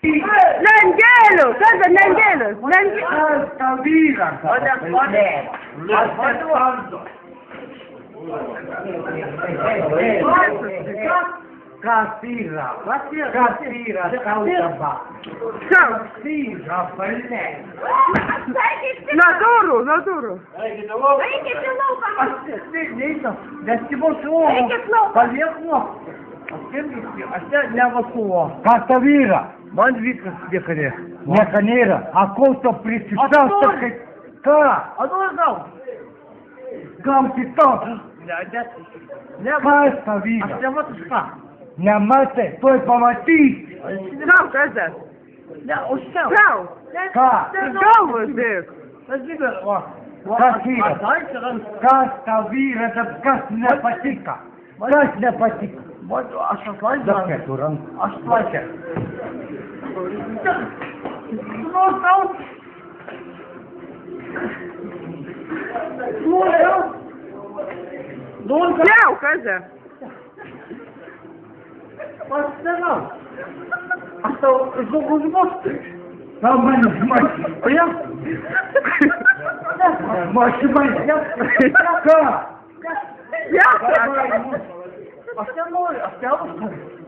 Nangelo! Cosa Nangelo? Vira, Casira, Натуру! Кастовира, мандвика ехали, не канера, а кого-то присутствовал, Кам ти то? Кастовира. Не мате, той помати. Não, casa! Não! Não, você! Кастовира. Кастовира, да кас не патика. Кас не патика. Да ке туран. Não, casa! Там мене змачі. Мачі мене.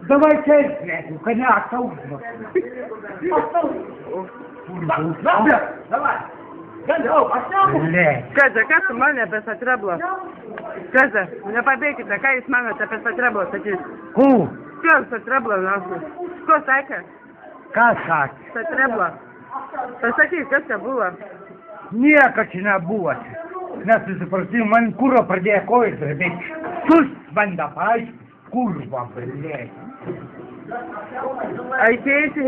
Давай честь, блядь, коня оттолкнуть. Давай. Блядь. Casa, casa, mano, pensa trebla. Casa, na pabėgi, ką jūs manote apie Satrablo, sakys? Ку? Kur Satrablo, nafui? Ko sakė? Ką sakė? Satrablo. Pasakyk, kas čia buvo? Nieko čia nebuvo. Nesusipratim, man kūro pradėjo kojas drebėti. Sus man dabar, kurva, blėt. Ateisi,